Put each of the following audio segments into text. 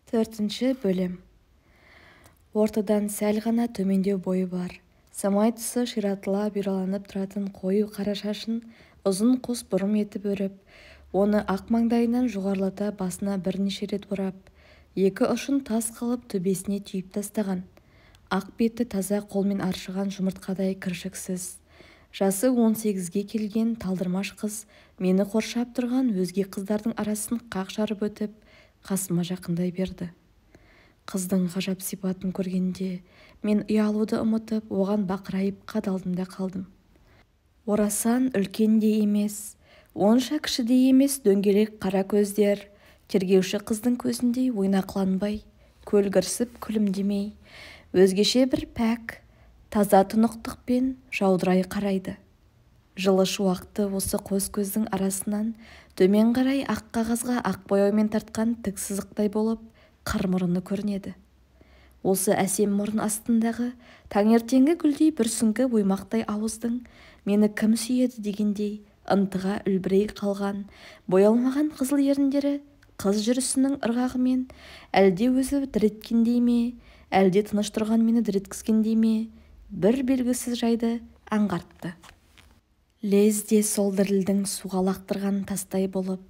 Төртінші бөлім. Ортадан сәл ғана төмендеу бойы бар. Самай тұсы ширатыла бұйраланып тұратын қою қара шашын ұзын қос бұрым етіп өріп, оны ақ маңдайынан жоғарылата басына бірнеше рет орап, екі ұшын тас қылып төбесіне түйіп тастаған. Ақ беті таза қолмен аршыған жұмыртқадай кіршіксіз. Жасы 18-ге келген талдырмаш қыз мені қоршап тұрған өзге қыздардың арасын қақ жарып өтіп, қасыма жақындай берді. Қыздың ғажап сипатын көргенде мен ұялуды ұмытып, оған бақырайып қадалдым да қалдым. Орасан үлкен де емес, онша кіші де емес дөңгелек қара көздер, тергеуші қыздың көзіндей ойнақыланбай, көлгірсіп күлімдемей, өзгеше бір пәк, таза тұнықтықпен жаудырай қарайды. Жылы шуақты осы қос көздің арасынан төмен қарай ақ қағазға ақ бояумен тартқан тік сызықтай болып қыр-мұрыны көрінеді. Осы әсем мұрын астындағы таңертеңгі гүлдей бүрсіңкі оймақтай ауыздың мені кім сүйеді дегендей ынтыға үлбірей қалған боялмаған қызыл еріндері қыз жүрісінің ырғағымен әлде өзі діреткендей ме, әлде тыныш тұрған мені діреткізгендей ме, бір белгісіз жайды аңғартты. Лезде сол дірілдің суға лақтырған тастай болып,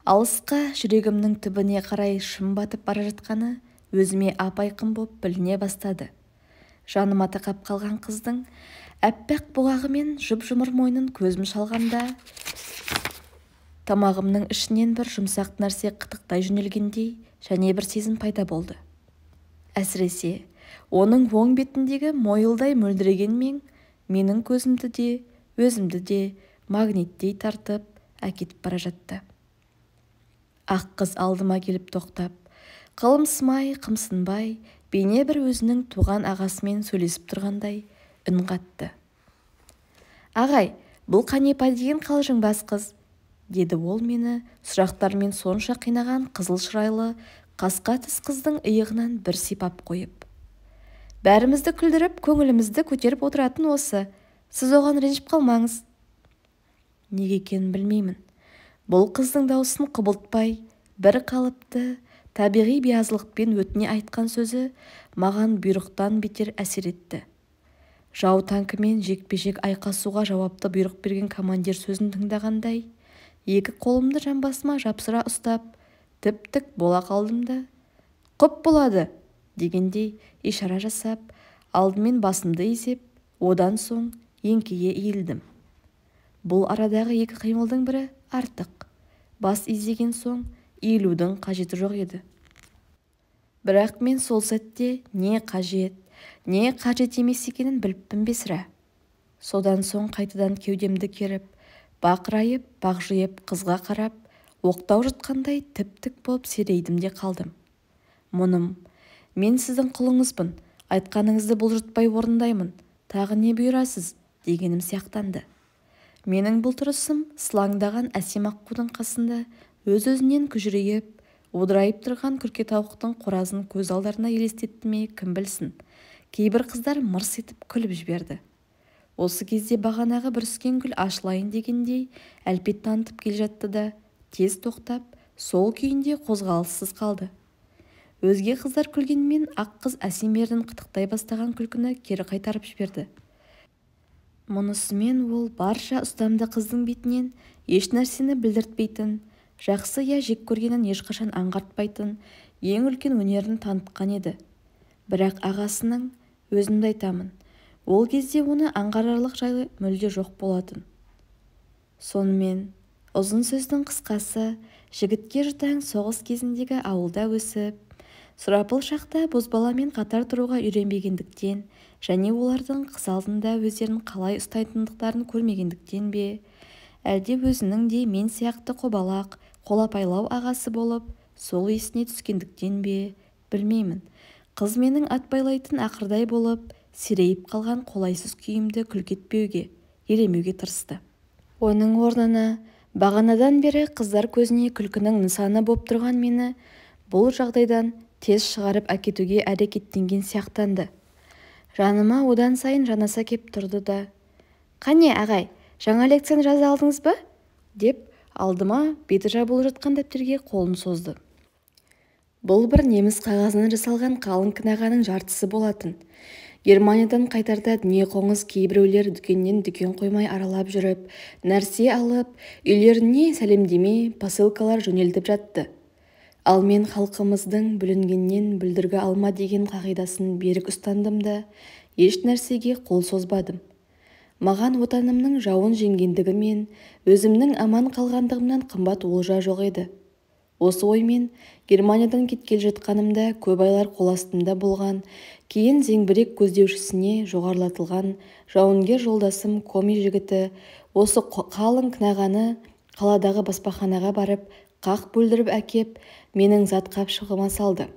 алысқа жүрегімнің түбіне қарай шым батып бара жатқаны өзіме ап-айқын боп біліне бастады. Жаныма тақап қалған қыздың әппақ бұғағы мен жұп-жұмыр мойнын көзім шалғанда, тамағымның ішінен бір жұмсақ нәрсе қытықтай жөнелгендей және бір сезім пайда болды. Әсіресе оның оң бетіндегі мойылдай мөлдіреген мең менің көзімді де өзімді де магниттей тартып әкетіп бара жатты. Ақ қыз алдыма келіп тоқтап, қылымсымай, қымсынбай, бейне бір өзінің туған ағасымен сөйлесіп тұрғандай үн қатты. «Ағай, бұл Қанипа деген қалжыңбас қыз», деді ол мені сұрақтармен сонша қинаған қызыл шырайлы, қасқа тіс қыздың иығынан бір сипап қойып. «Бәрімізді күлдіріп, көңілімізді көтеріп отыратын осы. Сіз оған ренжіп қалмаңыз». Неге екенін білмеймін. Бұл қыздың даусын құбылтпай, бір қалыпты, табиғи биязылықпен өтіне айтқан сөзі маған бұйрықтан бетер әсер етті. Жау танкімен жекпе-жек айқасуға жауапты бұйрық берген командир сөзін тыңдағандай, екі қолымды жамбасыма жапсыра ұстап, тіп-тік бола қалдым да, «Құп болады!» дегендей ишара жасап, алдымен басымды изеп, одан соң еңкейе иілдім. Бұл арадағы екі қимылдың бірі артық. Бас изеген соң иілудің қажеті жоқ еді. Бірақ мен сол сәтте не қажет емес екенін біліппін бе сірә. Содан соң қайтадан кеудемді керіп, бақырайып, бағжиып қызға қарап, оқтау жұтқандай тіп-тік болып серейдім де қалдым. «Мұным, мен сіздің құлыңызбын, айтқаныңызды бұлжытпай орындаймын, тағы не бұйырасыз?» дегенім сияқтанды. Менің бұл тұрысым сылаңдаған әсем аққудың қасында өз-өзінен күжірейіп, одырайып тұрған күрке тауықтың қоразын көз алдарына елестетті ме кім білсін. Кейбір қыздар мырс етіп күліп жіберді. Осы кезде бағанағы бүріскен гүл ашылайын дегендей әлпет танытып кел жатты да, тез тоқтап, сол күйінде қозғалыссыз қалды. Өзге қыздар күлгенмен ақ қыз әсемердің қытықтай бастаған күлкіні кері қайтарып жіберді. Мұнысымен ол барша ұстамды қыздың бетінен еш нәрсені білдіртпейтін, жақсы я жек көргенін ешқашан аңғартпайтын ең үлкен өнерін танытқан еді. Бірақ ағасының, өзімді айтамын, ол кезде оны аңғарарлық жайлы мүлде жоқ болатын. Сонымен, ұзын сөздің қысқасы, жігітке жұтаң соғыс кезіндегі ауылда өсіп, сұрапыл шақта бозбаламен қатар тұруға үйренбегендіктен және олардың қыз алдында өздерін қалай ұстайтындықтарын көрмегендіктен бе, әлде өзінің де мен сияқты қобалақ, қолапайлау ағасы болып, сол есіне түскендіктен бе, білмеймін. Қыз менің атбайлайтын ақырдай болып, серейіп қалған қолайсыз күйімді күлкетпеуге, елемеуге тырысты. Оның орнына бағанадан бері қыздар көзіне күлкінің нысаны боп тұрған мені бұл жағдайдан тез шығарып әкетуге әрекеттенген сияқтанды. Жаныма одан сайын жанаса кеп тұрды да, «Қане, ағай, жаңа лекцияны жаза алдыңыз ба?» деп алдыма беті жабулы жатқан дәптерге қолын созды. Бұл бір неміс қағазынан жасалған қалың кінағаның жартысы болатын. Германиядан қайтарда дүние қоңыз кейбіреулер дүкеннен дүкен қоймай аралап жүріп, нәрсе алып, үйлеріне сәлемдеме посылкалар жөнелтіп жатты. Ал мен халқымыздың бүлінгеннен бүлдіргі алма деген қағидасын берік ұстандым да, еш нәрсеге қол созбадым. Маған отанымның жауын жеңгендігі мен өзімнің аман қалғандығымнан қымбат олжа жоқ еді. Осы оймен Германиядан кеткел жатқанымда көп айлар қол астымда болған, кейін зеңбірек көздеушісіне жоғарылатылған жауынгер жолдасым коми жігіті осы қалың кінағаны қаладағы баспаханаға барып, қақ бөлдіріп әкеп, менің зат қапшығыма салды.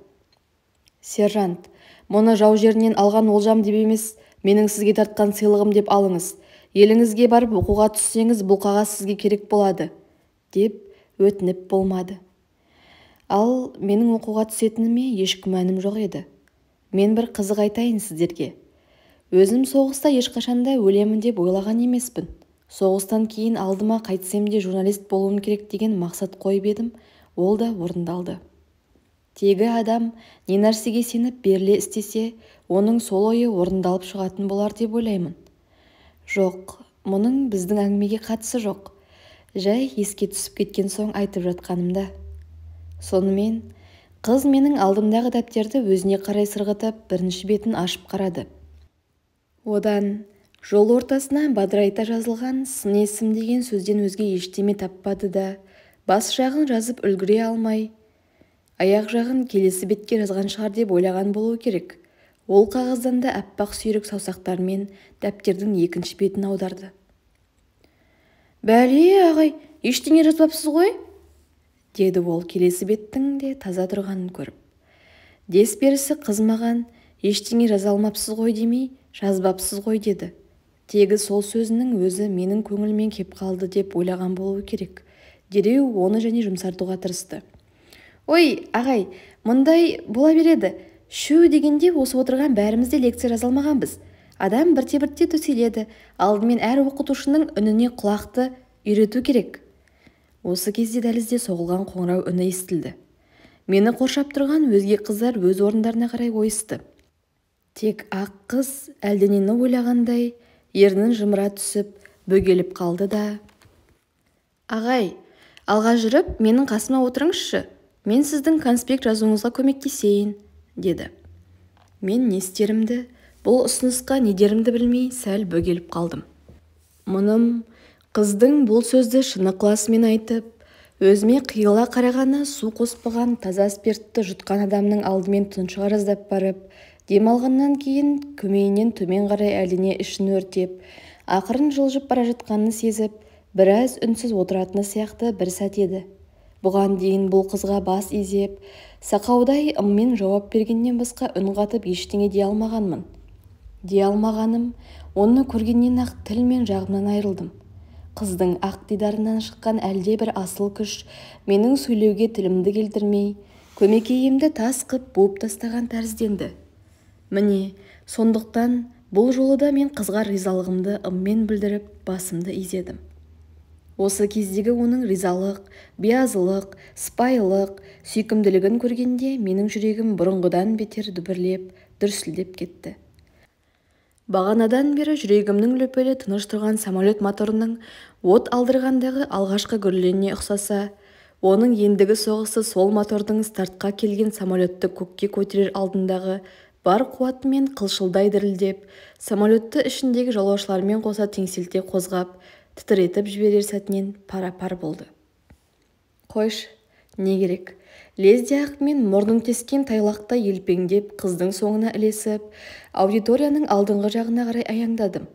«Сержант, мұны жау жерінен алған олжам деп емес, менің сізге тартқан сыйлығым деп алыңыз. Еліңізге барып оқуға түссеңіз, бұл қағаз сізге керек болады», деп өтініп болмады. Ал менің оқуға түсетініме еш күмәнім жоқ еді. Мен бір қызық айтайын сіздерге. Өзім соғыста ешқашанда өлемін деп ойлаған емеспін. Соғыстан кейін алдыма қайтсем де журналист болуым керек деген мақсат қойып едім, ол да орындалды. Тегі адам не нәрсеге сеніп беріле істесе, оның сол ойы орындалып шығатын болар деп ойлаймын. Жоқ, мұның біздің әңгімеге қатысы жоқ. Жай еске түсіп кеткен соң айтып жатқанымда. Сонымен, қыз менің алдымдағы дәптерді өзіне қарай сырғытып, бірінші бетін ашып қарады. Одан жол ортасына бадырайта жазылған сын есім деген сөзден өзге ештеме таппады да, бас жағын жазып үлгіре алмай, аяқ жағын келесі бетке жазған шығар деп ойлаған болуы керек. Ол қағаздан да аппақ сүйрік саусақтармен дәптердің екінші бетін аударды. «Бәле, ағай, ештеңе жазбапсыз ғой?» деді ол келесі беттің де таза тұрғанын көріп. Дес берісі қыз маған «ештеңе жаза алмапсыз ғой» демей, «жазбапсыз ғой» деді. Тегі сол сөзінің өзі менің көңілмен кеп қалды деп ойлаған болуы керек. Дереу оны және жұмсартуға тырысты. «Ой, ағай, мұндай бола береді. Шөу дегенде осы отырған бәріміз де лекция жаза алмағанбыз. Адам бірте-бірте төселеді. Алдымен әр оқытушының үніне құлақты үйрету керек». Осы кезде дәлізде соғылған қоңырау үні естілді. Мені қоршап тұрған өзге қыздар өз орындарына қарай ойысты. Тек ақ қыз әлденені ойлағандай, ернін жымыра түсіп, бөгеліп қалды да: «Ағай, алға жүріп, менің қасыма отырыңызшы. Мен сіздің конспект жазуыңызға көмектесейін», деді. Мен не істерімді, бұл ұсынысқа не дерімді білмей сәл бөгеліп қалдым. Мұным қыздың бұл сөзді шын ықыласымен айтып, өзіме қиыла қарағаны су қоспаған таза спиртті жұтқан адамның алдымен тұншыға жаздап барып, демалғаннан кейін көмейінен төмен қарай әлдене ішін өртеп, ақырын жылжып бара жатқанын сезіп, біраз үнсіз отыратыны сияқты бір сәт еді. Бұған дейін бұл қызға бас изеп, сақаудай ыммен жауап бергеннен басқа үн қатып ештеңе дей алмағанмын. Дей алмағаным, оны көргеннен ақ тіл мен жағымнан айырылдым. Қыздың ақ дидарынан шыққан әлде бір асыл күш менің сөйлеуге тілімді келтірмей, көмекейімді тас қып буып тастаған тәрізденді. Міне, сондықтан бұл жолы да мен қызға ризалығымды ыммен білдіріп, басымды изедім. Осы кездегі оның ризалық, биязылық, сыпайылық, сүйкімділігін көргенде менің жүрегім бұрынғыдан бетер дүбірлеп, дүрсілдеп кетті. Бағанадан бері жүрегімнің löпелі тыныш тұрған самолет моторының от алдырғандағы алғашқы гүріліне ұқсаса, оның ендігі соғысы сол мотордың стартқа келген самолетті көкке көтерер алдындағы бар қуатымен қылшылдай дірілдеп, самолетті ішіндегі жолаушылармен қоса теңселте қозғап, тітіретіп жіберер сәтінен пара-пар болды. Қойш, не керек? Лезде-ақ мен мұрның тескен тайлақта елпеңдеп қыздың соңына ілесіп, аудиторияның алдыңғы жағына қарай аяңдадым.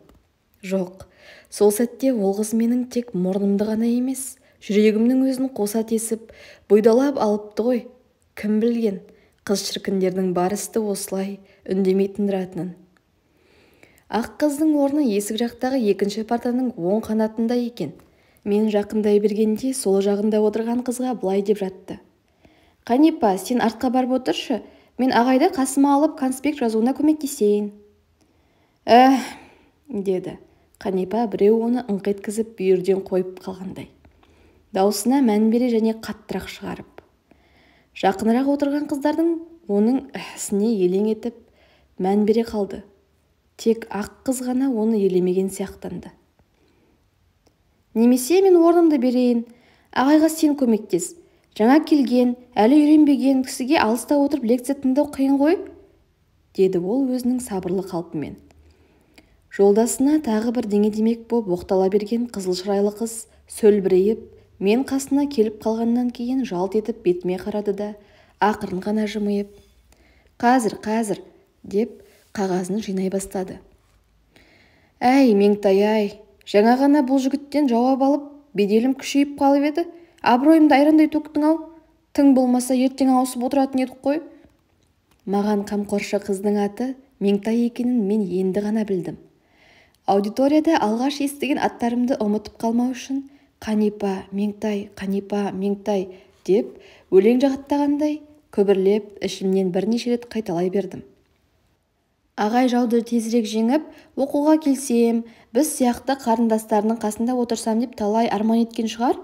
Жоқ, сол сәтте ол қыз менің тек мұрнымды ғана емес, жүрегімнің өзін қоса тесіп, бұйдалап алыпты ғой. Кім білген, қыз шіркіндердің бар істі осылай үндемей тындыратынын. Ақ қыздың орны есік жақтағы екінші партаның оң қанатында екен. Мен жақындай бергенде сол жағында отырған қызға былай деп жатты: «Қанипа, сен артқа барып отыршы, мен ағайды қасыма алып конспект жазуына көмектесейін». Деді. Қанипа біреу оны ыңқ еткізіп бүйірден қойып қалғандай, даусына мән бере және қаттырақ шығарып. Жақынырақ отырған қыздардың оның әсіне елең етіп мән бере қалды. Тек ақ қыз ғана оны елемеген сияқтанды. Немесе мен орнымды берейін, ағайға сен көмектес. Жаңа келген, әлі үйренбеген кісіге алыста отырып лекция тыңдау қиын ғой, деді ол өзінің сабырлы қалпымен. Жолдасына тағы бір деңе демек боп оқтала берген қызыл шырайлы қыз сөлбірейіп, мен қасына келіп қалғаннан кейін жалт етіп бетіме қарады да, ақырын ғана жымиып, қазір, деп қағазын жинай бастады. Әй, Меңтай-ай, жаңа ғана бұл жігіттен жауап алып, беделім күшейіп қалып еді, абыройымды айрандай төктің-ау, тың болмаса ертең ауысып отыратын едік қой. Маған қамқоршы қыздың аты Меңтай екенін мен енді ғана білдім. Аудиторияда алғаш естіген аттарымды ұмытып қалмау үшін Қанипа, Меңтай деп өлең жақтағандай күбірлеп ішімнен бірнеше рет қайталай бердім. Ағай жауды тезірек жеңіп, оқуға келсем, біз сияқты қарындастарының қасында отырсам деп талай арман еткен шығар.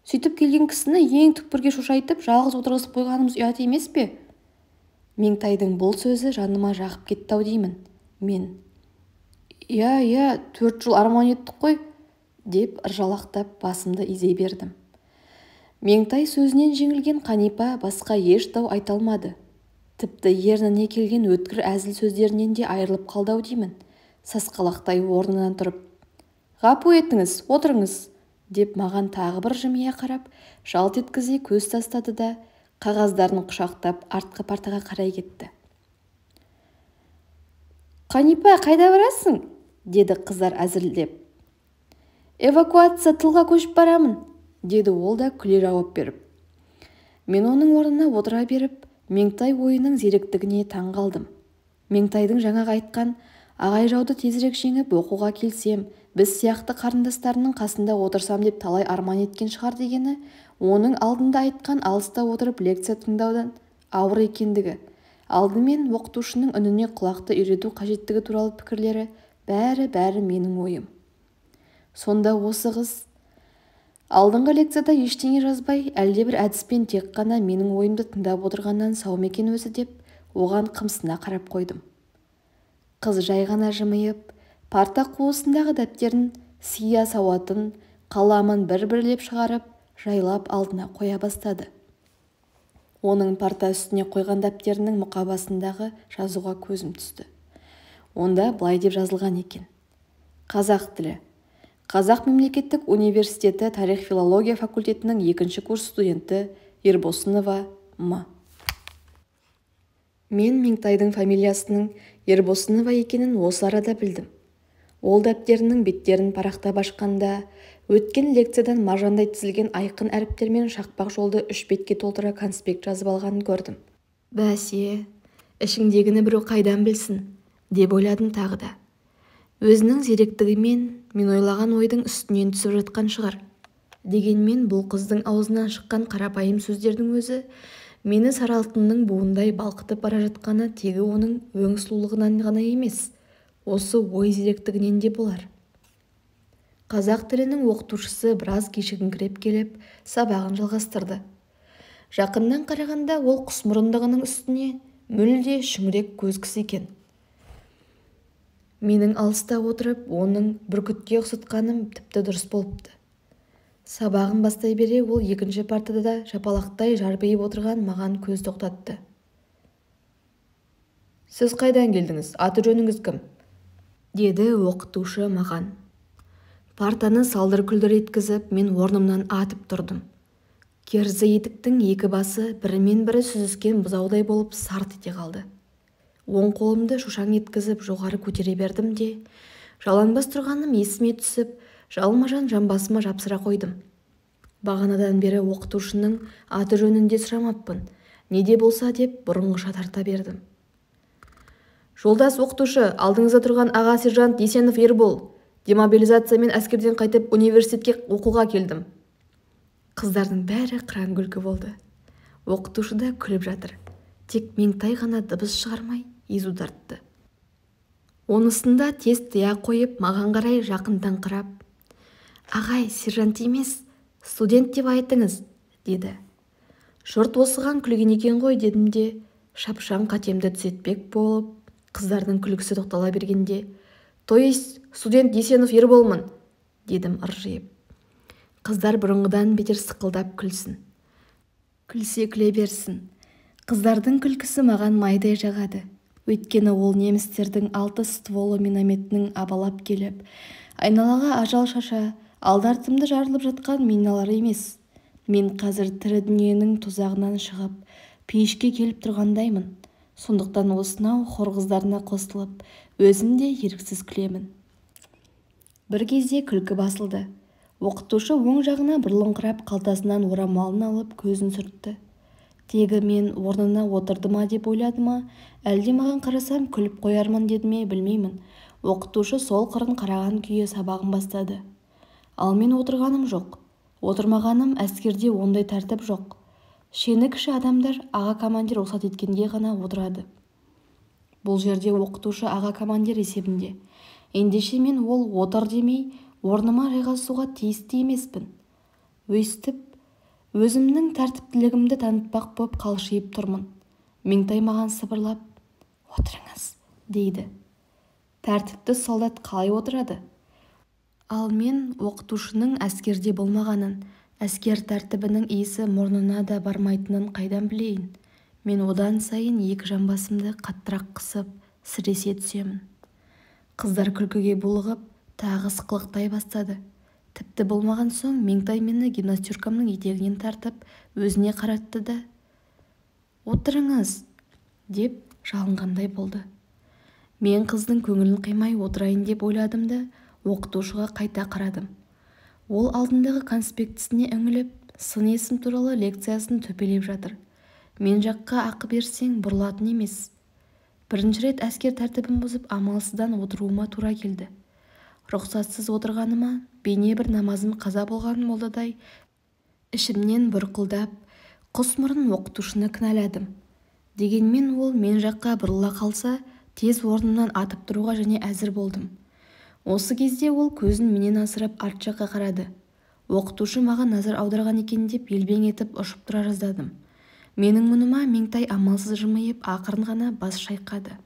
Сөйтіп келген кісіні ең түкпірге шошайтып, жалғыз отырғызып қойғанымыз ұят емес пе? Меңтайдың бұл сөзі жаныма жағып кетті-ау деймін. Мен, иә, 4 жыл арман еттік қой, деп ыржалақтап басымды изей бердім. Меңтай сөзінен жеңілген Қанипа басқа еш дау айта алмады. Тіпті ерніне келген өткір әзіл сөздерінен де айырылып қалды-ау деймін. Сасқалақтай орнынан тұрып, ғапу етіңіз, отырыңыз, деп маған тағы бір жымия қарап, жалт еткізе көз тастады да, қағаздарын құшақтап артқы партаға қарай кетті. Қанипа, қайда барасың? Деді қыздар әзілдеп. Эвакуация тылға көшіп барамын, деді ол да күле жауап беріп. Мен оның орнына отыра беріп, Меңтай ойының зеректігіне таң қалдым. Меңтайдың жаңағы айтқан, ағай жауды тезірек жеңіп, оқуға келсем, біз сияқты қарындастарының қасында отырсам деп талай арман еткен шығар дегені, оның алдында айтқан алыста отырып лекция тыңдаудан ауыр екендігі, алдымен оқытушының үніне құлақты үйрету қажеттігі туралы пікірлері, бәрі менің ойым. Сонда осы қыз алдыңғы лекцияда ештеңе жазбай, әлдебір әдіспен тек қана менің ойымды тыңдап отырғаннан сау ма екен өзі деп, оған қымсына қарап қойдым. Қыз жай ғана жымиып, парта қуысындағы дәптерін, сия сауатын, қаламын бір-бірлеп шығарып, жайлап алдына қоя бастады. Оның парта үстіне қойған дәптерінің мұқабасындағы жазуға көзім түсті. Онда былай деп жазылған екен. Қазақ тілі. Қазақ мемлекеттік университеті тарих-филология факультетінің 2-ші курс студенті Ербосынова М. Мен Меңтайдың фамилиясының Ербосынова екенін осы арада білдім. Ол дәптерінің беттерін парақтап ашқанда, өткен лекциядан маржандай тізілген айқын әріптермен шақпақ жолды 3 бетке толтыра конспект жазып алғанын көрдім. Бәсе, ішіңдегіні біреу қайдан білсін, деп ойладым тағы да. Өзінің зеректігімен мен ойлаған ойдың үстінен түсіп жатқан шығар. Дегенмен бұл қыздың аузынан шыққан қарапайым сөздердің өзі мені сары алтынның буындай балқытып бара жатқаны тегі оның өң сұлулығынан ғана емес, осы ой зеректігінен де болар. Қазақ тілінің оқытушысы біраз кешігіңкіреп келіп, сабағын жалғастырды. Жақыннан қарағанда ол құсмұрындығының үстіне мүлде шүңірек көз кісі екен. Менің алыста отырып, оның бүркітке ұқсатқаным тіпті дұрыс болыпты. Сабағын бастай бере ол 2-ші партада да жапалақтай жарбиып отырған маған көз тоқтатты. Сіз қайдан келдіңіз? Аты жөніңіз кім? Деді оқытушы маған. Партаны салдыр-күлдір еткізіп, мен орнымнан атып тұрдым. Керзі етіктің екі басы бірімен бірі сүзіскен бұзаудай болып сарт ете қалды. Оң қолымды шошаң еткізіп жоғары көтере бердім де, жалаңбас тұрғаным есіме түсіп, жалма-жан жамбасыма жапсыра қойдым. Бағанадан бері оқытушының аты жөнінде сұрамаппын, не де болса деп бұрынғыша тарта бердім. Жолдас оқытушы, алдыңызда тұрған аға сержант Есенов Ербол. Демобилизациямен әскерден қайтып университетке оқуға келдім. Қыздардың бәрі қыран күлкі болды. Оқытушы да күліп жатыр. Тек Меңтай ғана дыбыс шығармай езу тартты. Онысында тез тыя қойып маған қарай жақындан қарап, ағай, сержант емес, студент деп айтыңыз, деді. Жұрт осыған күлген екен ғой дедім де, шапшаң қатемді түзетпек болып, қыздардың күлкісі тоқтала бергенде, «То есть студент Есенов Ерболмын», дедім ыржиып. Қыздар бұрынғыдан бетер сықылдап күлсін. Күлсе күле берсін. Қыздардың күлкісі маған майдай жағады. Өйткені ол немістердің 6 стволы минометінің абалап келіп, айналаға ажал шаша, алды-артымды жарылып жатқан миналар емес. Мен қазір тірі дүниенің тұзағынан шығып, пейішке келіп тұрғандаймын. Сондықтан осынау хор қыздарына қосылып, өзім де еріксіз күлемін. Бір кезде күлкі басылды. Оқытушы оң жағына бұрылыңқырап қалтасынан орамалын алып көзін сүртті. Тегі мен орнына отырды ма деп ойлады ма, әлде маған қарасам күліп қоярмын деді ме білмеймін. Оқытушы сол қырын қараған күйі сабағын бастады. Ал мен отырғаным жоқ. Отырмағаным әскерде ондай тәртіп жоқ. Шені кіші адамдар аға командир рұқсат еткенде ғана отырады. Бұл жерде оқытушы аға командир есебінде. Ендеше мен ол отыр демей, орныма жайғасуға тиісті емеспін. Өйстіп, өзімнің тәртіптілігімді танытпақ боп қалшиып тұрмын. Меңтай маған сыбырлап, «Отырыңыз», дейді. Тәртіпті солдат қалай отырады? Ал мен оқытушының әскерде болмағанын, әскер тәртібінің иісі мұрнына да бармайтынын қайдан білейін? Мен одан сайын екі жамбасымды қаттырақ қысып, сіресе түсемін. Қыздар күлкіге булығып, тағы сықылықтай бастады. Тіпті болмаған соң Меңтай мені гимнастеркамның етегінен тартып, өзіне қаратты да, «Отырыңыз», деп жалынғандай болды. Мен қыздың көңілін қимай отырайын деп ойладым да, оқытушыға қайта қарадым. Ол алдындағы конспектісіне үңіліп, сын есім туралы лекциясын төпелеп жатыр. Мен жаққа ақы берсең бұрылатын емес. Бірінші рет әскер тәртібін бұзып амалсыздан отыруыма тура келді. Рұқсатсыз отырғаныма, бейне бір намазым қаза болған молдадай, ішімнен бұрқылдап, құс мұрын оқытушыны кінәладым. Дегенмен ол мен жаққа бұрыла қалса, тез орнымнан атып тұруға және әзір болдым. Осы кезде ол көзін менен асырып арт жаққа қарады. Оқытушы маған назар аударған екен деп елбең етіп ұшып тұра жаздадым. Менің мұныма Меңтай амалсыз жымиып, ақырын ғана бас шайқады.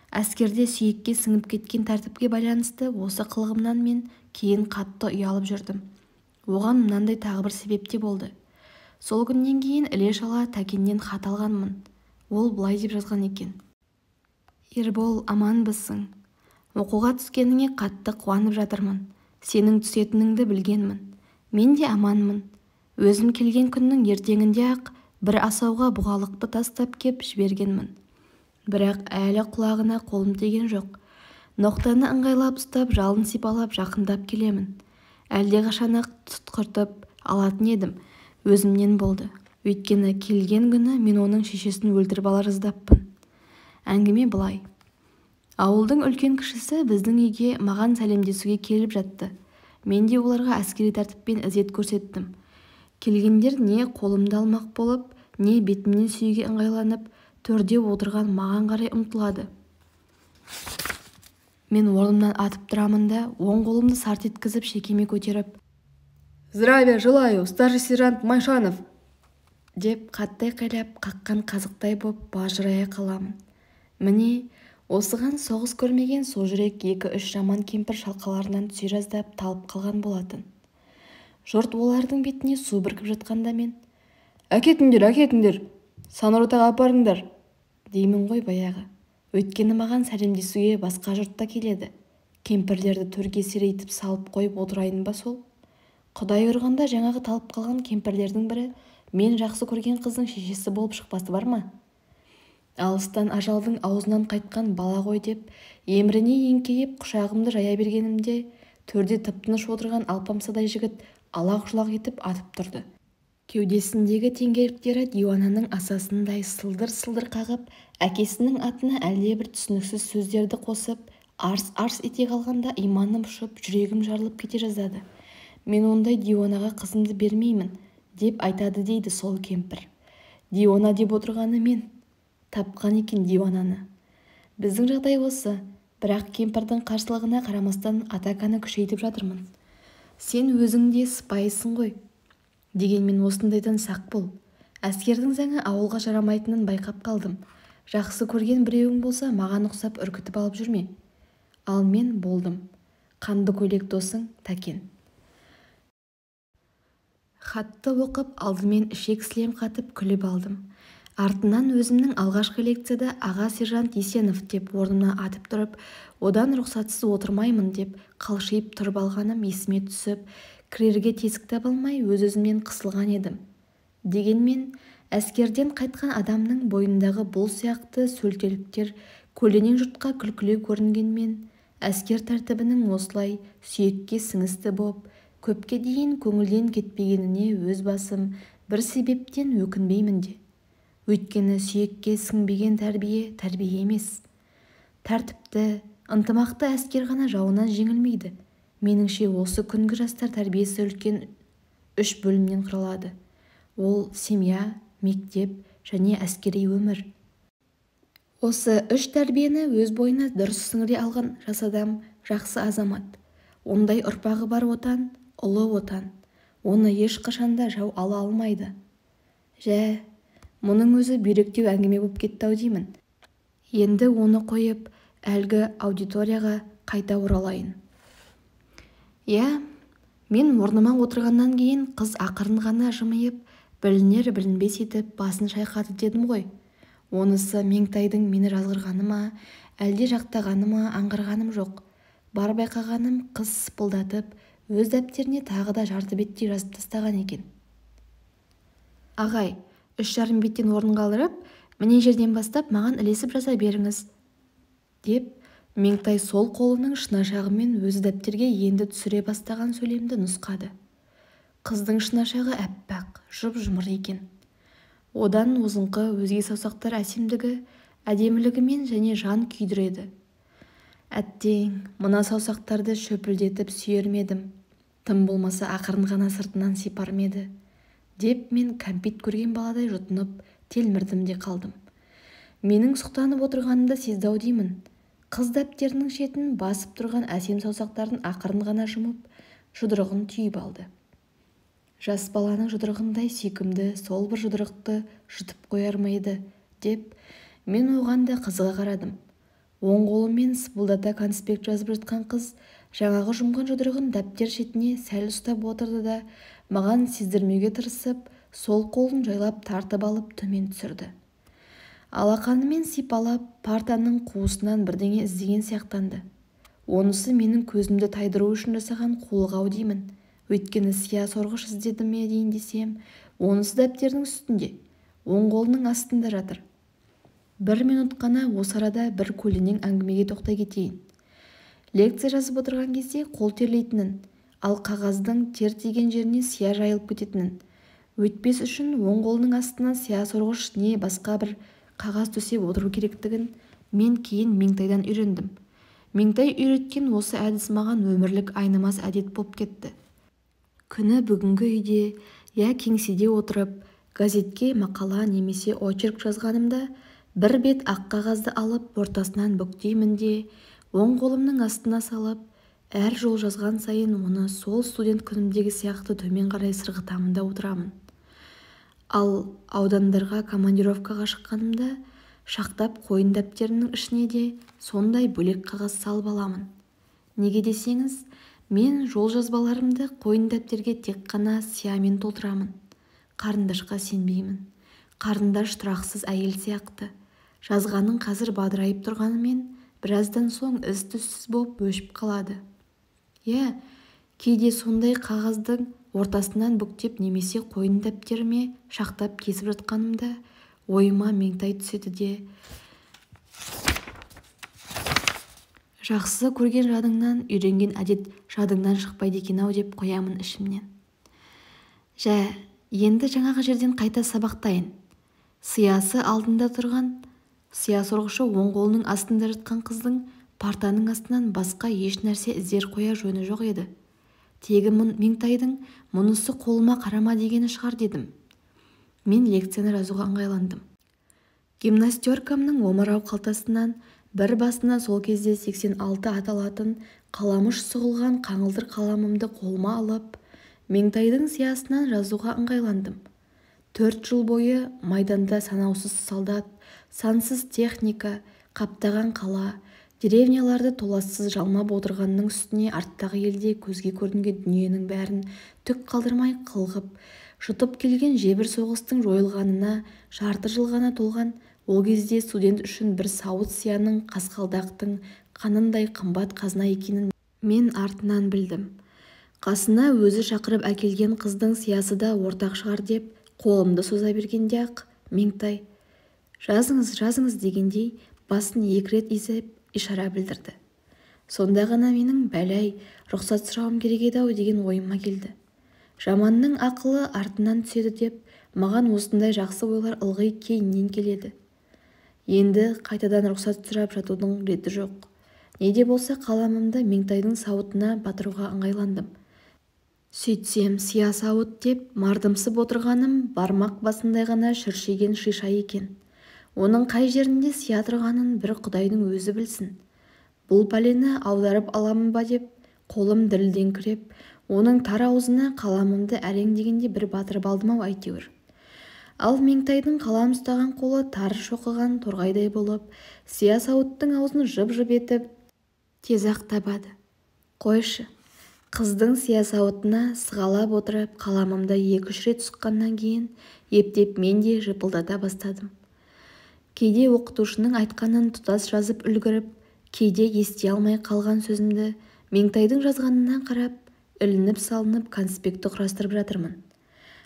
Әскерде сүйекке сіңіп кеткен тәртіпке байланысты осы қылығымнан мен кейін қатты ұялып жүрдім. Оған мынандай тағы бір себеп те болды. Сол күннен кейін іле-шала Тәкеннен хат алғанмын. Ол былай деп жазған екен: «Ербол, аманбысың? Оқуға түскеніңе қатты қуанып жатырмын. Сенің түсетініңді білгенмін. Мен де аманмын. Өзім келген күннің ертеңінде-ақ бір асауға бұғалықты тастап кеп жібергенмін. Бірақ әлі құлағына қолым тиген жоқ. Ноқтаны ыңғайлап ұстап, жалын сипалап жақындап келемін. Әлдеқашан-ақ тұтқыртып алатын едім. Өзімнен болды. Өйткені келген күні мен оның шешесін өлтіріп ала жаздаппын». Әңгіме былай. Ауылдың үлкен кішісі біздің үйге маған сәлемдесуге келіп жатты. Мен де оларға әскери тәртіппен ізет көрсеттім. Келгендер не қолымды алмақ болып, не бетімнен сүйге ыңғайланып, төрде отырған маған қарай ұмтылады. Мен орнымнан атып тұрамын да, оң қолымды сарт еткізіп шекеме көтеріп, «Здравия желаю, старший сержант Майшанов!» деп қатты айқайлап, қаққан қазықтай боп бажырая қаламын. Міне, осыған соғыс көрмеген сожүрек 2-3 жаман кемпір шалқаларынан түсе жаздап талып қалған болатын. Жұрт олардың бетіне су бүркіп жатқанда мен, әкетіңдер, санротаға апарыңдар, деймін ғой баяғы. Өйткені маған сәлемдесуге басқа жұртта келеді. Кемпірлерді төрге серейтіп салып қойып отырайын ба сол? Құдай ұрғанда жаңағы талып қалған кемпірлердің бірі мен жақсы көрген қыздың шешесі болып шықпасы бар ма? Алыстан ажалдың аузынан қайтқан бала ғой деп, еміріне еңкейіп құшағымды жая бергенімде, төрде тып-тыныш отырған алпамсадай жігіт алақ-жұлақ етіп атып тұрды. Кеудесіндегі теңгеліктері диуананың асасындай сылдыр-сылдыр қағып, әкесінің атына әлдебір түсініксіз сөздерді қосып, арс-арс ете қалғанда иманым ұшып, жүрегім жарылып кете жаздады. «Мен ондай диуанаға қызымды бермеймін», деп айтады дейді сол кемпір. Диуана деп отырғаны мен. Тапқан екен диуананы. Біздің жағдай осы, бірақ кемпірдің қарсылығына қарамастан атаканы күшейтіп жатырмын. Сен өзің де сыпайысың ғой. Дегенмен осындайдан сақ бол. Әскердің заңы ауылға жарамайтынын байқап қалдым. Жақсы көрген біреуің болса, маған ұқсап үркітіп алып жүрме. Ал мен болдым. Қанды көйлек досың Тәкен. Хатты оқып алдымен ішек сілем қатып күліп алдым. Артынан өзімнің алғашқы лекцияда аға сержант Есенов деп орнымнан атып тұрып, одан рұқсатсыз отырмаймын деп қалшиып тұрып алғаным есіме түсіп, кірерге тесік таба алмай өз-өзімнен қысылған едім. Дегенмен, әскерден қайтқан адамның бойындағы бұл сияқты сөлтеліктер көлденең жұртқа күлкілі көрінгенмен, әскер тәртібінің осылай сүйекке сіңісті боп, көпке дейін көңілден кетпегеніне өз басым бір себептен өкінбеймін де. Өйткені сүйекке сіңбеген тәрбие емес. Тәртіпті, ынтымақты әскер ғана жауынан жеңілмейді. Меніңше осы күнгі жастар тәрбиесі үлкен 3 бөлімнен құралады. Ол семья, мектеп және әскери өмір. Осы 3 тәрбиені өз бойына дұрыс сіңіре алған жас адам жақсы азамат. Ондай ұрпағы бар отан, ұлы отан. Оны ешқашанда жау ала алмайды. Мұның өзі бүйректеу әңгіме болып кетті-ау деймін. Енді оны қойып, әлгі аудиторияға қайта оралайын. Мен орныма отырғаннан кейін қыз ақырын ғана жымиып, білінер-білінбес етіп басын шайқады дедім ғой. Онысы Меңтайдың мені жазғырғаны ма, әлде жақтағаны ма аңғарғаным жоқ. Бар байқағаным қыз сыпылдатып, өз дәптеріне тағы да жарты беттей жазып тастаған екен. Ағай, 3,5 беттен орын қалдырып, міне жерден бастап маған ілесіп жаза беріңіз, деп Меңтай сол қолының шынашағымен өзі дәптерге енді түсіре бастаған сөйлемді нұсқады. Қыздың шынашағы әппақ, жұп-жұмыр екен. Одан озыңқы өзге саусақтар әсемдігі, әдемілігімен және жан күйдіреді. Әттең, мына саусақтарды шөпілдетіп сүйермедім. Тым болмаса ақырын ғана сыртынан сипармеді. Деп мен кәмпит көрген баладай жұтынып, телмірдім де қалдым. Менің сұқтанып отырғанымды сезді-ау деймін. Қыз дәптерінің шетін басып тұрған әсем саусақтарын ақырын ғана жұмып, жұдырығын түйіп алды. Жас баланың жұдырығындай сүйкімді сол бір жұдырықты жұтып қояр ма еді, деп мен оған да қызыға қарадым. Оң қолымен сыпылдата конспект жазып жатқан қыз жаңағы жұмған жұдырығын дәптер шетіне сәл ұстап отырды да, маған сездірмеуге тырысып, сол қолын жайлап тартып алып төмен түсірді. Алақанымен сипалап, партаның қуысынан бірдеңе іздеген сияқтанды. Онысы менің көзімді тайдыру үшін жасаған қулық-ау деймін. Өйткені сия сорғыш іздеді ме дейін десем, онысы дәптердің үстінде, оң қолының астында жатыр. 1 минут қана осы арада бір көлденең әңгімеге тоқтай кетейін. Лекция жазып отырған кезде қол терлейтінін, ал қағаздың тер тиген жеріне сия жайылып кететінін, өтпес үшін оң қолының астына сия сорғыш не басқа бір қағаз төсеп отыру керектігін мен кейін Меңтайдан үйрендім. Меңтай үйреткен осы әдіс маған өмірлік айнымас әдет болып кетті. Күні бүгінгі үйде, кеңседе отырып, газетке мақала немесе очерк жазғанымда, бір бет ақ қағазды алып ортасынан бүктеймін де, оң қолымның астына салып, әр жол жазған сайын оны сол студент күнімдегі сияқты төмен қарай сырғытамын да отырамын. Ал аудандарға командировкаға шыққанымда, шақтап қойын дәптерінің ішіне де сондай бөлек қағаз салып аламын. Неге десеңіз, мен жол жазбаларымды қойын дәптерге тек қана сиямен толтырамын. Қарындашқа сенбеймін. Қарындаш тұрақсыз әйел сияқты. Жазғаның қазір бадырайып тұрғанымен, біраздан соң із-түссіз болып өшіп қалады. Кейде сондай қағаздың ортасынан бүктеп немесе қойын дәптеріме шақтап кесіп жатқанымда, ойыма Меңтай түседі де, жақсы көрген жадыңнан үйренген әдет жадыңнан шықпайды екен-ау деп қоямын ішімнен. Енді жаңағы жерден қайта сабақтайын. Сиясы алдында тұрған, сия сорғышы оң қолының астында жатқан қыздың партаның астынан басқа еш нәрсе іздер қоя жөні жоқ еді. Тегі Меңтайдың мұнысы қолыма қарама дегені шығар дедім. Мен лекцияны жазуға ыңғайландым. Гимнастеркамның омырау қалтасынан бір басына сол кезде 86 аталатын қаламыш сұғылған қаңылтыр қаламымды қолыма алып, Меңтайдың сиясынан жазуға ыңғайландым. 4 жыл бойы майданда санаусыз солдат, сансыз техника, қаптаған қала, деревняларды толассыз жалмап отырғанның үстіне арттағы елде көзге көрінген дүниенің бәрін түк қалдырмай қылғып жұтып келген жебір соғыстың жойылғанына жарты жыл ғана толған ол кезде студент үшін бір сауыт сияның қасқалдақтың қанындай қымбат қазына екенін мен артынан білдім. Қасына өзі шақырып әкелген қыздың сиясы да ортақ шығар деп қолымды соза бергенде-ақ Меңтай жазыңыз дегендей басын 2 рет изеп ишара білдірді. Сонда ғана менің бәләй рұқсат сұрауым керек еді-ау деген ойыма келді. Жаманның ақылы артынан түседі деп маған осындай жақсы ойлар ылғи кейіннен келеді. Енді қайтадан рұқсат сұрап жатудың реті жоқ. Не де болса қаламымды Меңтайдың сауытына батыруға ыңғайландым. Сөйтсем сия сауыт деп мардымсып отырғаным бармақ басындай ғана шүршеген шиша екен. Оның қай жерінде сия тұрғанын бір Құдайдың өзі білсін. Бұл пәлені аударып аламын ба деп қолым дірілдеңкіреп, оның тар аузына қаламымды әрең дегенде бір батырып алдым-ау әйтеуір. Ал Меңтайдың қалам ұстаған қолы тар шоқыған торғайдай болып, сия сауыттың аузын жып-жып етіп тез-ақ табады. Қойшы, қыздың сия сауытына сығалап отырып қаламымды 2-3 рет сұққаннан кейін ептеп мен де жыпылдата бастадым. Кейде оқытушының айтқанын тұтас жазып үлгіріп, кейде ести алмай қалған сөзімді Меңтайдың жазғанына қарап, ілініп-салынып конспекті құрастырып жатырмын.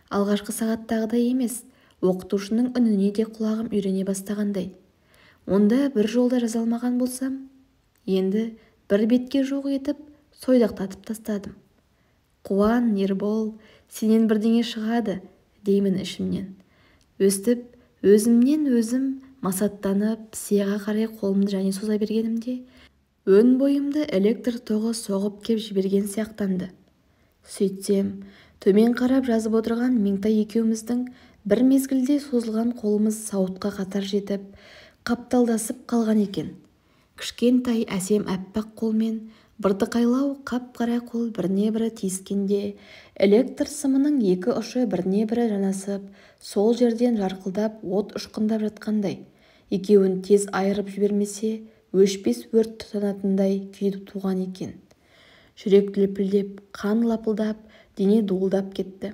Алғашқы сағаттағыдай емес, оқытушының үніне де құлағым үйрене бастағандай. Онда бір жолда жаза алмаған болсам, енді бір бетке жоқ етіп сойдақтатып тастадым. Қуан, Ербол, сенен бірдеңе шығады, деймін ішімнен. Өстіп, өзімнен өзім масаттанып, сияға қарай қолымды және соза бергенімде, өн бойымды электр тоғы соғып кеп жіберген сияқтанды. Сөйтсем, төмен қарап жазып отырған Меңтай екеуміздің бір мезгілде созылған қолымыз сауытқа қатар жетіп, қапталдасып қалған екен. Кішкентай әсем әппақ қолмен быртықайлау қап-қара қол біріне-бірі тиіскенде, электр сымының 2 ұшы біріне-бірі жанасып, сол жерден жарқылдап от ұшқындап жатқандай, екеуін тез айырып жібермесе, өшпес өрт тұтанатындай күй туған екен. Жүрек лепілдеп, қан лапылдап, дене дуылдап кетті.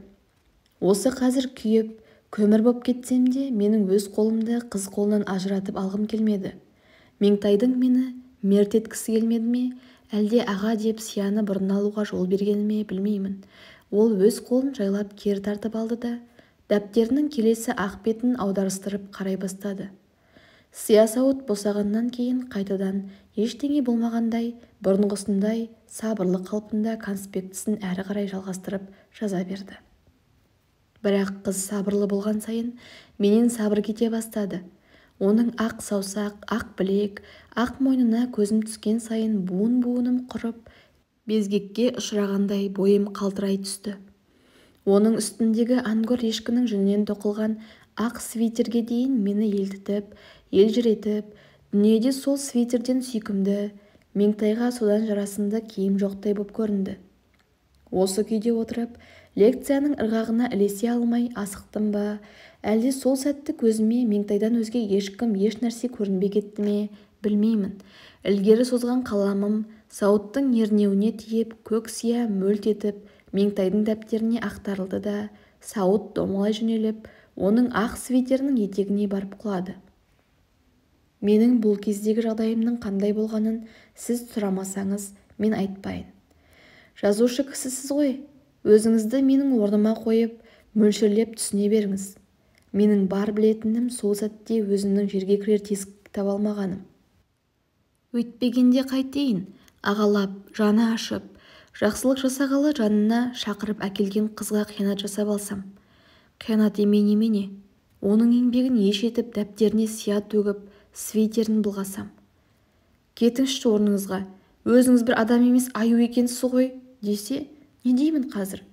Осы қазір күйіп, көмір боп кетсем де, менің өз қолымды қыз қолынан ажыратып алғым келмеді. Меңтайдың мені мерт еткісі келмеді ме, әлде аға деп сияны бұрын алуға жол бергені ме білмеймін. Ол өз қолын жайлап кері тартып алды да, дәптерінің келесі ақ бетін аударыстырып қарай бастады. Сия сауыт босағаннан кейін қайтадан ештеңе болмағандай, бұрынғысындай сабырлы қалпында конспектісін әрі қарай жалғастырып жаза берді. Бірақ қыз сабырлы болған сайын менен сабыр кете бастады. Оның ақ саусақ, ақ білек, ақ мойнына көзім түскен сайын буын-буыным құрып, безгекке ұшырағандай бойым қалтырай түсті. Оның үстіндегі ангор ешкінің жүнінен тоқылған ақ свитерге дейін мені елтітіп, елжіретіп, дүниеде сол свитерден сүйкімді, Меңтайға содан жарасымды киім жоқтай боп көрінді. Осы күйде отырып, лекцияның ырғағына ілесе алмай асықтым ба, әлде сол сәтті көзіме Меңтайдан өзге ешкім еш нәрсе көрінбей кетті ме, білмеймін. Ілгері созған қаламым сауыттың ернеуіне тиіп, көк сия мөлт етіп, Меңтайдың дәптеріне ақтарылды да, сауыт домалай жөнеліп, оның ақ свитерінің етегіне барып құлады. Менің бұл кездегі жағдайымның қандай болғанын сіз сұрамасаңыз, мен айтпайын. Жазушы кісісіз ғой, өзіңізді менің орныма қойып, мөлшерлеп түсіне беріңіз. Менің бар білетінім сол сәтте өзімнің жерге кірер тесік таба алмағаным. Өйтпегенде қайтейін, ағалап, жаны ашып, жақсылық жасағалы жанына шақырып әкелген қызға қиянат жасап алсам. Қиянат емей немене? Оның еңбегін еш етіп, дәптеріне сия төгіп, свитерін былғасам. Кетіңізші орныңызға, өзіңіз бір адам емес аю екенсіз ғой, десе, не деймін қазір?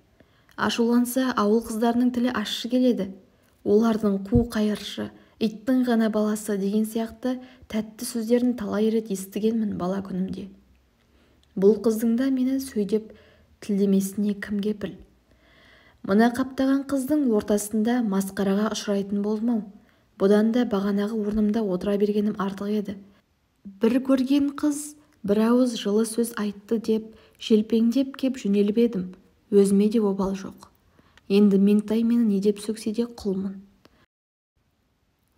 Ашуланса, ауыл қыздарының тілі ащы келеді. Олардың қу қайыршы, иттің ғана баласы деген сияқты тәтті сөздерін талай рет естігенмін бала күнімде. Бұл қыздың да мені сөйдеп тілдемесіне кім кепіл? Мына қаптаған қыздың ортасында масқараға ұшырайтын болдым-ау. Бұдан да бағанағы орнымда отыра бергенім артық еді. Бір көрген қыз бір ауыз жылы сөз айтты деп желпеңдеп кеп жөнеліп едім. Өзіме де обал жоқ. Енді Меңтай мені не деп сөксе де құлмын.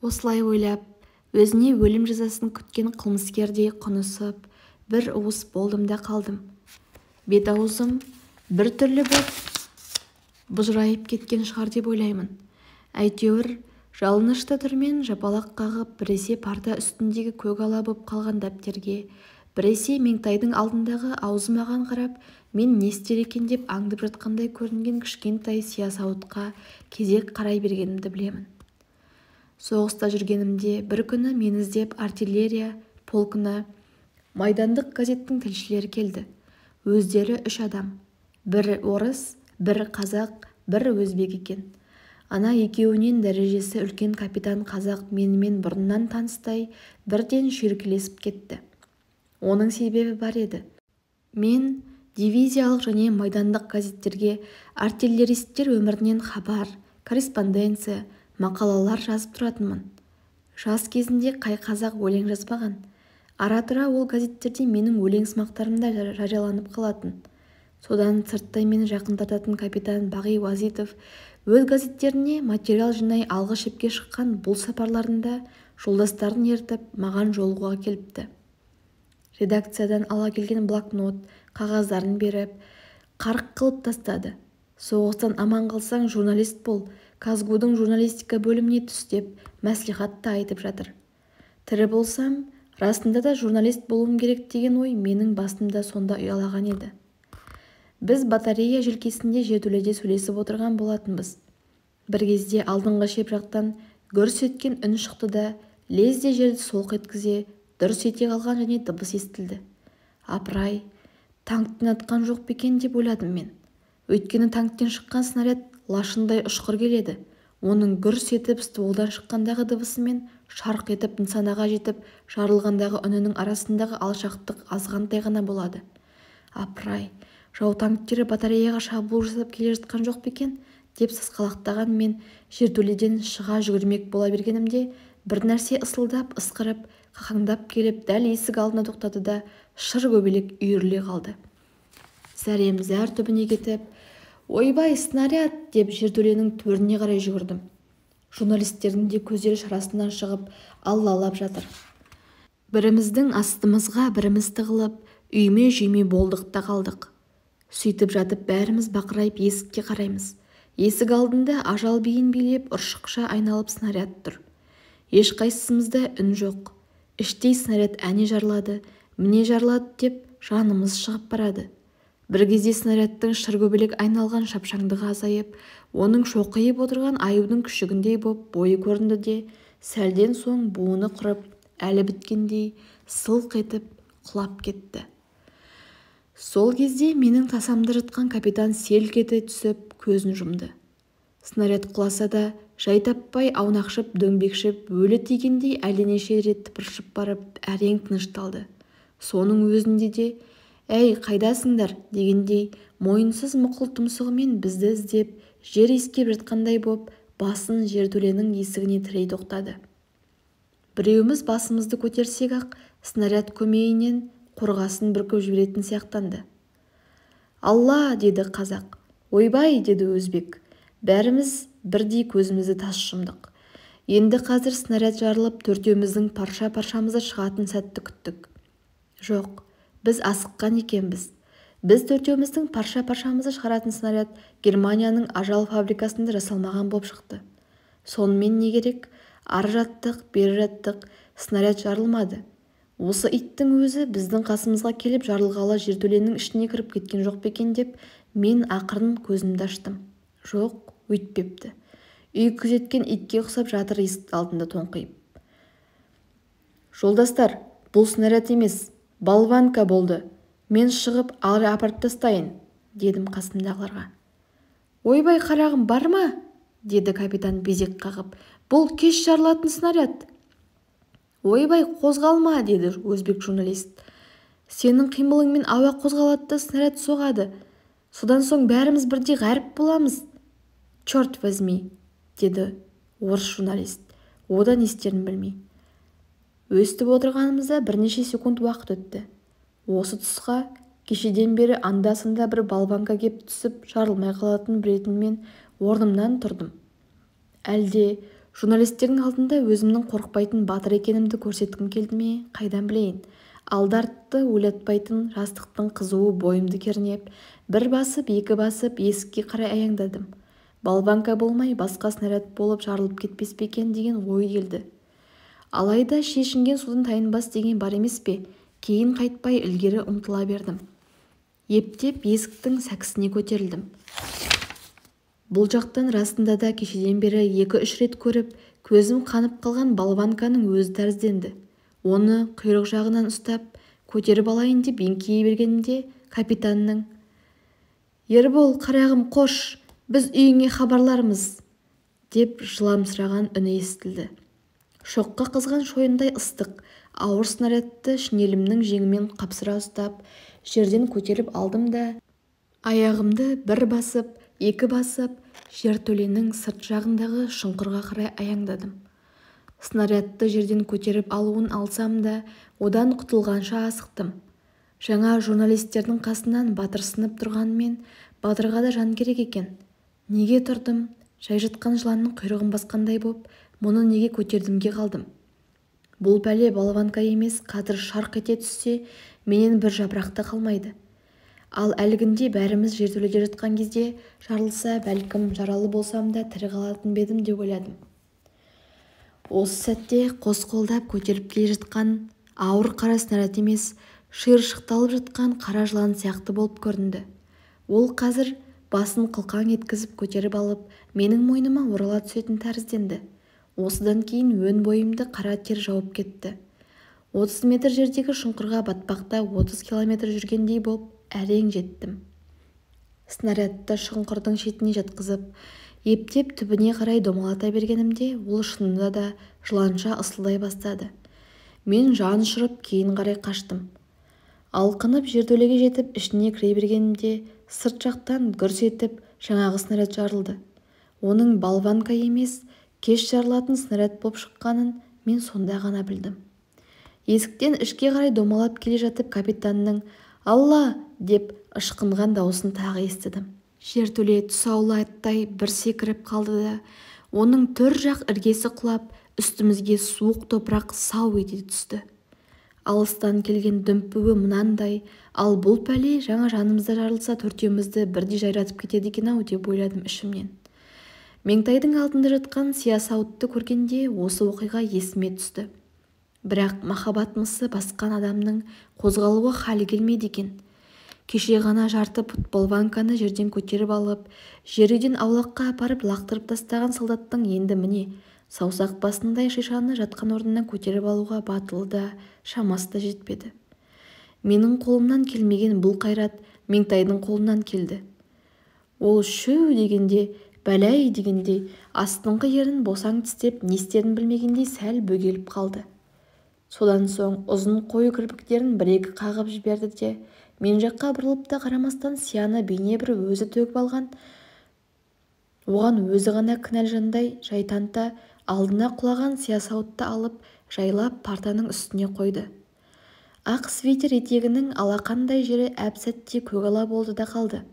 Осылай ойлап, өзіне өлім жазасын күткен қылмыскердей құнысып, бір уыс болдым да қалдым. Бет-аузым бір түрлі боп бұжырайып кеткен шығар деп ойлаймын. Әйтеуір, жалынышты түрмен жапалақ қағып, біресе парта үстіндегі көк ала боп қалған дәптерге, біресе Меңтайдың алдындағы аузы маған қарап, мен не істер екен деп аңдып жатқандай көрінген кішкентай сиясауытқа кезек қарай бергенімді білемін. Соғыста жүргенімде бір күні мені іздеп артиллерия полкына майдандық газеттің тілшілері келді. Өздері 3 адам. Бір орыс, бір қазақ, бір өзбек екен. Ана екеуінен дәрежесі үлкен капитан қазақ менімен бұрыннан таныстай бірден шүйіркелесіп кетті. Оның себебі бар еді. Мен дивизиялық және майдандық газеттерге артиллеристер өмірінен хабар, корреспонденция, мақалалар жазып тұратынмын. Жас кезінде қай қазақ өлең жазбаған. Ара-тұра ол газеттерде менің өлең сымақтарым да жарияланып қалатын. Содан сырттай мені жақындататын капитан Бағи Уазитов өз газеттеріне материал жинай алғы шепке шыққан бұл сапарларында жолдастарын ертіп маған жолығуға келіпті. Редакциядан ала келген блокнот, қағаздарын беріп, қарық қылып тастады. Соғыстан аман қалсаң журналист бол, Казгудың журналистика бөліміне түс деп мәслихатта айтып жатыр. Тірі болсам, расында да журналист болуым керек деген ой менің басымда сонда ұялаған еді. Біз батарея желкесінде жертөледе сөйлесіп отырған болатынбыз. Бір кезде алдыңғы шеп жақтан гүрс еткен үн шықты да, лезде жерді солқ еткізе, дұрыс ете қалған және дыбыс естілді. Апырай, танктен атқан жоқ бекен деп ойладым мен. Өйткені танктен шыққан снаряд лашындай ұшқыр келеді. Оның гүрс етіп стволдан шыққандағы дыбысымен шарқ етіп нысанаға жетіп жарылғандағы үнінің арасындағы алшақтық азғантай ғана болады. Апырай, жау танктері батареяға шабуыл жасап келе жатқан жоқ бекен деп сасқалақтаған мен жертөледен шыға жүгірмек бола бергенімде бір нәрсе ысылдап, ысқырып, қақаңдап келіп дәл есік алдына тоқтады да шыр көбелек үйіріле қалды. Зәрем зәр түбіне кетіп, ойбай, снаряд деп жертөленің төріне қарай жүгірдім. Журналистердің де көздері шарасынан шығып, аллалап жатыр. Біріміздің астымызға біріміз тығылып, үйме-жүйме болдық та қалдық. Сөйтіп жатып бәріміз бақырайып есікке қараймыз. Есік алдында ажал биін билеп ұршықша айналып снаряд тұр. Ешқайсымызда үн жоқ. Іштей снаряд әне жарлады, міне жарлады деп жанымыз шығып барады. Бір кезде снарядтың шыргөбелек айналған шапшаңдығы азайып, оның шоқиып отырған аюдың күшігіндей боп бойы көрінді де, сәлден соң буыны құрып, әлі біткендей сылқ етіп құлап кетті. Сол кезде менің тасамда жатқан капитан селк ете түсіп көзін жұмды. Снаряд құласа да жай таппай аунақшып дөңбекшіп өлі тигендей әлденеше рет тыпыршып барып әрең тынышталды. Соның өзінде де «Әй, қайдасыңдар?» дегендей мойынсыз мұқыл тұмсығымен бізді іздеп жер иіскеп жатқандай боп басын жертөленің есігіне тірей тоқтады. Біреуіміз басымызды көтерсек-ақ снаряд көмейінен қорғасын бүркіп жіберетін сияқтанды. «Алла!» деді қазақ. «Ойбай!» деді өзбек. Бәріміз бірдей көзімізді тас жұмдық. Енді қазір снаряд жарылып төртеуміздің парша-паршамызды шығатын сәтті күттік. Жоқ, біз асыққан екенбіз. Біз төртеуміздің парша-паршамызды шығаратын снаряд Германияның ажал фабрикасында жасалмаған боп шықты. Сонымен не керек? Ары жаттық, бері жаттық, снаряд жарылмады. Осы иттің өзі біздің қасымызға келіп жарылғалы жертөленің ішіне кіріп кеткен жоқ бекен деп мен ақырын көзімді аштым. Жоқ, өйтпепті. Үй күзеткен итке ұқсап жатыр есік алдында тоңқиып. Жолдастар, бұл снаряд емес, болванка болды. Мен шығып апарып тастайын, дедім қасымдағыларға. Ойбай, қарағым, бар ма? Деді капитан безек қағып. Бұл кеш жарылатын снаряд. Ойбай, қозғалма, деді өзбек журналист. Сенің қимылыңмен ауа қозғалады да снаряд соғады. Содан соң бәріміз бірдей ғаріп боламыз. «Черт возьми!» деді орыс журналист, одан не істерін білмей. Өстіп отырғанымызда бірнеше секунд уақыт өтті. Осы тұсқа кешеден бері анда-санда бір болванка кеп түсіп жарылмай қалатын білетінмен орнымнан тұрдым. Әлде журналистердің алдында өзімнің қорықпайтын батыр екенімді көрсеткім келді ме, қайдан білейін. Алды-артты ойлатпайтын жастықтың қызуы бойымды кернеп, бір басып, екі басып есікке қарай аяңдадым. Болванка болмай басқа снаряд болып жарылып кетпес пе екен деген ой келді. Алайда шешінген судан тайынбас деген бар емес пе? Кейін қайтпай ілгері ұмтыла бердім. Ептеп есіктің сәкісіне көтерілдім. Бұл жақтан расында да кешеден бері 2-3 рет көріп, көзім қанып қалған болванканың өзі тәрізденді. Оны құйрық жағынан ұстап, көтеріп алайын деп еңкейе бергенімде капитанның «Ербол, қарағым, қош, біз үйіңе хабарлармыз» деп жыламсыраған үні естілді. Шоққа қызған шойындай ыстық, ауыр снарядты шинелімнің жеңімен қапсыра ұстап, жерден көтеріп алдым да, аяғымды бір басып, екі басып, жертөленің сырт жағындағы шұңқырға қарай аяңдадым. Снарядты жерден көтеріп алуын алсам да, одан құтылғанша асықтым. Жаңа журналистердің қасынан батырсынып тұрғанмен, батырға да жан керек екен. Неге тұрдым? Жай жатқан жыланның құйрығын басқандай боп, мұны неге көтердімге қалдым. Бұл пәле болванка емес, қазір шарқ ете түссе, менен бір жапырақты қалмайды. Ал әлгінде бәріміз жертөледе жатқан кезде жарылса, бәлкім жаралы болсам да тірі қалатын бедім деп ойладым. Осы сәтте қос қолдап көтеріп келе жатқан ауыр қара снаряд емес, шиыршықталып жатқан қара жылан сияқты болып көрінді. Ол қазір басын қылқан еткізіп көтеріп алып, менің мойныма орала түсетін тәрізденді. Осыдан кейін өн бойымды қара тер жауып кетті. 30 метр жердегі шұңқырға батпақта 30 километр жүргендей боп әрең жеттім. Снарядты шұңқырдың шетіне жатқызып, ептеп түбіне қарай домалата бергенімде, ол шынында да жыланша ысылдай бастады. Мен жан ұшырып кейін қарай қаштым. Алқынып жертөлеге жетіп ішіне кіре бергенімде, сырт жақтан гүрс етіп жаңағы снаряд жарылды. Оның болванка емес, кеш жарылатын снаряд болып шыққанын мен сонда ғана білдім. Есіктен ішке қарай домалап келе жатып капитанның «Алла!» деп ышқынған дауысын тағы естідім. Жертөле тұсаулы аттай бір секіріп қалды да, оның төр жақ іргесі құлап, үстімізге суық топырақ сау ете түсті. Алыстан келген дүмпуі мынандай, ал бұл пәле жаңа жанымызда жарылса төртеумізді бірдей жайратып кетеді екен-ау деп ойладым ішімнен. Меңтайдың алдында жатқан сиясауытты көргенде осы оқиға есіме түсті. Бірақ махаббат мысы басқан адамның қозғалуға халі келмейді екен. Кеше ғана жарты пұт болванканы жерден көтеріп алып, жер үйден аулаққа апарып лақтырып тастаған солдаттың енді міне, саусақ басындай шишаны жатқан орнынан көтеріп алуға батылы да, шамасы да жетпеді. Менің қолымнан келмеген бұл қайрат Меңтайдың қолынан келді. Ол шөу дегенде, бәләй дегенде, астыңғы ерін босаң тістеп, не істерін білмегендей сәл бөгеліп қалды. Содан соң ұзын қою кірпіктерін бір-екі қағып жіберді де, мен жаққа бұрылып та қарамастан сияны бейне бір өзі төгіп алған, оған өзі ғана кінәлі жандай жайтанта алдына құлаған сиясауытты алып, жайлап партаның үстіне қойды. Ақ свитер етегінің алақандай жері әп-сәтте көгала болды да қалды.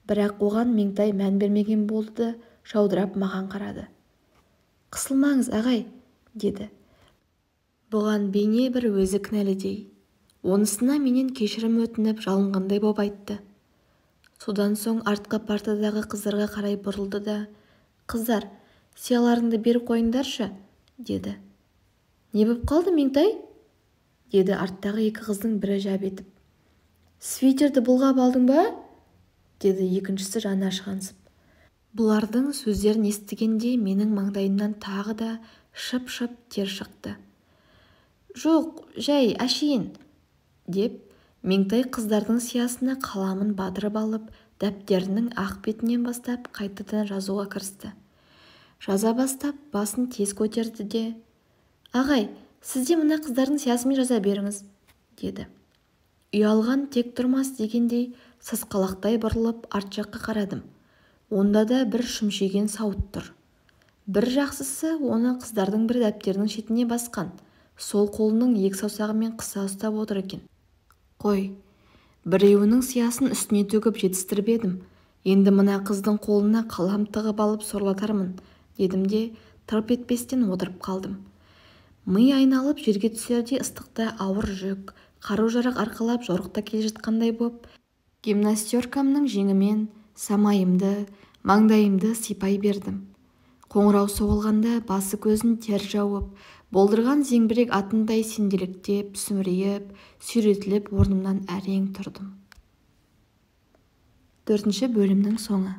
Бірақ оған Меңтай мән бермеген болды да, жаудырап маған қарады. «Қысылмаңыз, ағай», деді. Бұған бейне бір өзі кінәлідей. Онысына менен кешірім өтініп жалынғандай боп айтты. Содан соң артқы партадағы қыздарға қарай бұрылды да, «Қыздар, сияларыңды беріп қойыңдаршы», деді. «Не боп қалды, Меңтай?» деді арттағы екі қыздың бірі жап етіп. «Свитерді бұлғап алдың ба?» деді екіншісі жаны ашығансып. Бұлардың сөздерін естігенде менің маңдайымнан тағы да шып-шып тер шықты. «Жоқ, жай әшейін», деп Меңтай қыздардың сиясына қаламын батырып алып, дәптерінің ақ бетінен бастап қайтадан жазуға кірісті. Жаза бастап басын тез көтерді де, «Ағай, сіз де мына қыздардың сиясымен жаза беріңіз», деді. Ұялған тек тұрмас дегендей сасқалақтай бұрылып арт жаққа қарадым. онда да бір шүмшиген сауыт тұр. Бір жақсысы, оны қыздардың бірі дәптерінің шетіне басқан, сол қолының екі саусағымен қыса ұстап отыр екен. Қой, біреуінің сиясын үстіне төгіп жетістіріп едім. Енді мына қыздың қолына қалам тығып алып сорлатармын, дедім де тырп етпестен отырып қалдым. Ми айналып жерге түсерде ыстықта ауыр жүк, қару-жарақ арқалап жорықта келе жатқандай боп, гимнастеркамның жеңімен самайымды, маңдайымды сипай бердім. Қоңырау соғылғанда басы көзін тер жауып, болдырған зеңбірек атындай сенделіктеп, сүмірейіп, сүйретіліп орнымнан әрең тұрдым. 4 бөлімнің соңы.